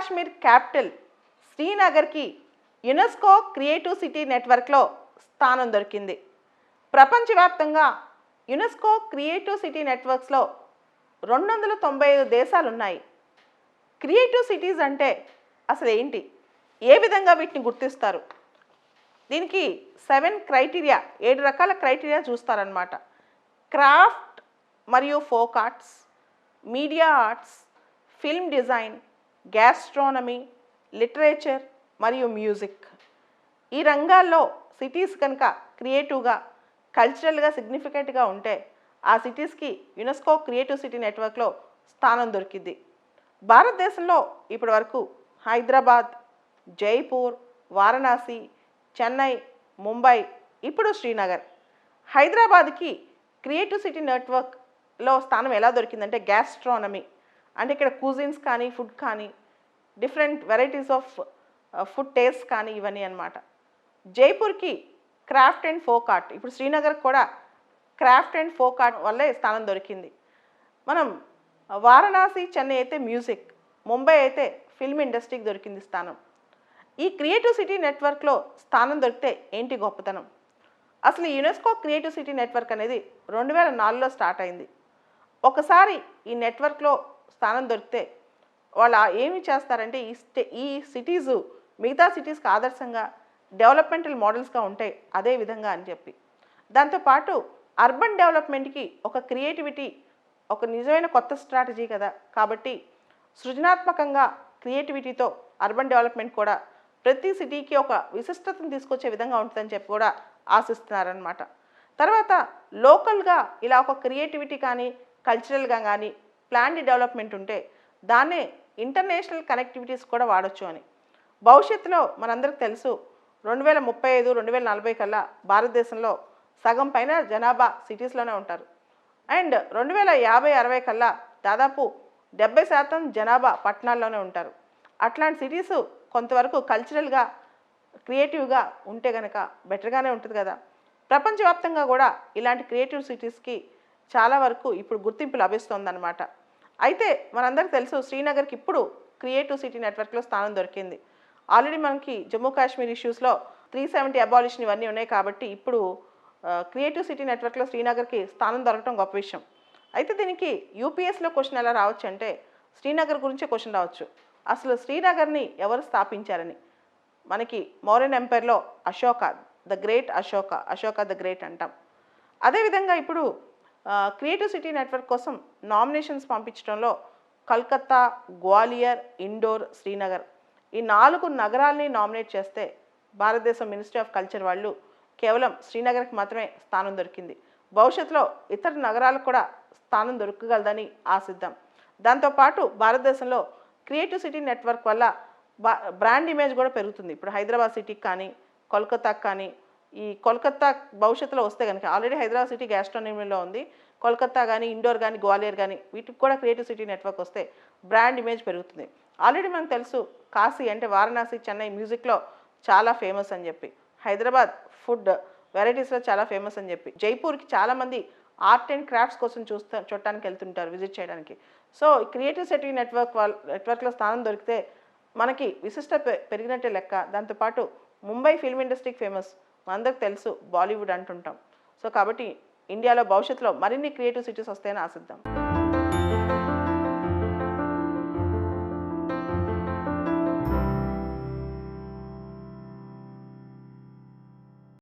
Kashmir capital శ్రీనగర్కి UNESCO creative city నెట్వర్క్లో స్థానం దొరికింది. ప్రపంచవ్యాప్తంగా యునెస్కో క్రియేటివ్ సిటీ నెట్వర్క్స్లో 295 దేశాలు ఉన్నాయి. క్రియేటివ్ సిటీస్ అంటే అసలు ఏంటి, ఏ విధంగా వీటిని గుర్తిస్తారు? దీనికి 7 క్రైటీరియా, 7 రకాల క్రైటీరియా చూస్తారనమాట. క్రాఫ్ట్ మరియు folk arts, media arts, film design, gastronomy, literature మరియు మ్యూజిక్. ఈ రంగాల్లో సిటీస్ కనుక క్రియేటివ్గా, కల్చరల్గా సిగ్నిఫికెంట్గా ఉంటే ఆ సిటీస్కి యునెస్కో క్రియేటివ్ సిటీ నెట్వర్క్లో స్థానం దొరికింది. భారతదేశంలో ఇప్పటి వరకు హైదరాబాద్, జైపూర్, వారణాసి, చెన్నై, ముంబై, ఇప్పుడు శ్రీనగర్. హైదరాబాద్కి క్రియేటివ్ సిటీ నెట్వర్క్లో స్థానం ఎలా దొరికిందంటే గ్యాస్ట్రోనమీ, అంటే ఇక్కడ కుజిన్స్ కానీ, ఫుడ్ కానీ, different varieties of food taste కానీ ఇవన్నీ అన్నమాట. జైపూర్కి క్రాఫ్ట్ అండ్ ఫోక్ ఆర్ట్, ఇప్పుడు శ్రీనగర్ కూడా క్రాఫ్ట్ అండ్ ఫోక్ ఆర్ట్ వల్లే స్థానం దొరికింది. మనం వారణాసి, చెన్నై అయితే మ్యూజిక్, ముంబై అయితే ఫిల్మ్ ఇండస్ట్రీకి దొరికింది స్థానం. ఈ క్రియేటివ్ సిటీ నెట్వర్క్లో స్థానం దొరికితే ఏంటి గొప్పతనం? అసలు యునెస్కో క్రియేటివ్ సిటీ నెట్వర్క్ అనేది 2004లో స్టార్ట్ అయింది. ఒకసారి ఈ నెట్వర్క్లో స్థానం దొరికితే వాళ్ళు ఏమి చేస్తారంటే ఈ సిటీసు మిగతా సిటీస్కి ఆదర్శంగా డెవలప్మెంటల్ మోడల్స్గా ఉంటాయి అదే విధంగా అని చెప్పి. దాంతోపాటు అర్బన్ డెవలప్మెంట్కి ఒక క్రియేటివిటీ, ఒక నిజమైన కొత్త స్ట్రాటజీ కదా, కాబట్టి సృజనాత్మకంగా క్రియేటివిటీతో అర్బన్ డెవలప్మెంట్ కూడా ప్రతి సిటీకి ఒక విశిష్టతను తీసుకొచ్చే విధంగా ఉంటుందని చెప్పి కూడా ఆశిస్తున్నారనమాట. తర్వాత లోకల్గా ఇలా ఒక క్రియేటివిటీ కానీ, కల్చరల్గా కానీ ప్లాన్డ్ డెవలప్మెంట్ ఉంటే దాన్నే ఇంటర్నేషనల్ కనెక్టివిటీస్ కూడా వాడచ్చు అని. భవిష్యత్తులో మనందరికి తెలుసు 2035, 2040 కల్లా భారతదేశంలో సగం పైన జనాభా సిటీస్లోనే ఉంటారు. అండ్ 2050, 60 కల్లా దాదాపు 70% జనాభా పట్టణాల్లోనే ఉంటారు. అట్లాంటి సిటీస్ కొంతవరకు కల్చరల్గా, క్రియేటివ్గా ఉంటే కనుక బెటర్గానే ఉంటుంది కదా. ప్రపంచవ్యాప్తంగా కూడా ఇలాంటి క్రియేటివ్ సిటీస్కి చాలా వరకు ఇప్పుడు గుర్తింపు లభిస్తుందన్నమాట. అయితే మనందరికీ తెలుసు శ్రీనగర్కి ఇప్పుడు క్రియేటివ్ సిటీ నెట్వర్క్లో స్థానం దొరికింది. ఆల్రెడీ మనకి జమ్మూ కాశ్మీర్ ఇష్యూస్లో 370 అబాలిషన్ ఇవన్నీ ఉన్నాయి కాబట్టి ఇప్పుడు క్రియేటివ్ సిటీ నెట్వర్క్లో శ్రీనగర్కి స్థానం దొరకడం గొప్ప విషయం. అయితే దీనికి యూపీఎస్లో క్వశ్చన్ ఎలా రావచ్చు అంటే శ్రీనగర్ గురించే క్వశ్చన్ రావచ్చు. అసలు శ్రీనగర్ని ఎవరు స్థాపించారని. మనకి మౌర్యన్ ఎంపైర్లో Ashoka the great, Ashoka the great అంటాం. అదేవిధంగా ఇప్పుడు క్రియేటివ్ సిటీ నెట్వర్క్ కోసం నామినేషన్స్ పంపించడంలో కల్కత్తా, గ్వాలియర్, ఇండోర్, శ్రీనగర్ ఈ 4 నగరాల్ని నామినేట్ చేస్తే భారతదేశం మినిస్ట్రీ ఆఫ్ కల్చర్ వాళ్ళు కేవలం శ్రీనగర్కి మాత్రమే స్థానం దొరికింది. భవిష్యత్తులో ఇతర నగరాలకు కూడా స్థానం దొరకగలదని ఆశిద్దాం. దాంతోపాటు భారతదేశంలో క్రియేటివ్ సిటీ నెట్వర్క్ వల్ల బ్రాండ్ ఇమేజ్ కూడా పెరుగుతుంది. ఇప్పుడు హైదరాబాద్ సిటీకి కానీ, కోల్కతాకి కానీ, ఈ కోల్కతా భవిష్యత్తులో వస్తే కనుక ఆల్రెడీ హైదరాబాద్ సిటీ గ్యాస్ట్రోనమీలో ఉంది. కోల్కతా కానీ, ఇండోర్ కానీ, గ్వాలియర్ కానీ వీటికి కూడా క్రియేటివ్ సిటీ నెట్వర్క్ వస్తే బ్రాండ్ ఇమేజ్ పెరుగుతుంది. ఆల్రెడీ మనకు తెలుసు కాశీ అంటే వారణాసి, చెన్నై మ్యూజిక్లో చాలా ఫేమస్ అని చెప్పి, హైదరాబాద్ ఫుడ్ వెరైటీస్లో చాలా ఫేమస్ అని చెప్పి, జైపూర్కి చాలామంది ఆర్ట్ అండ్ క్రాఫ్ట్స్ కోసం చూడటానికి వెళ్తుంటారు, విజిట్ చేయడానికి. సో క్రియేటివ్ సిటీ నెట్వర్క్లో స్థానం దొరికితే మనకి విశిష్ట పెరిగినట్టే లెక్క. దాంతోపాటు ముంబై ఫిల్మ్ ఇండస్ట్రీకి ఫేమస్, మనందరికి తెలుసు బాలీవుడ్ అంటుంటాం. సో కాబట్టి ఇండియాలో భవిష్యత్తులో మరిన్ని క్రియేటివ్ సిటీస్ వస్తాయని ఆశిద్దాం.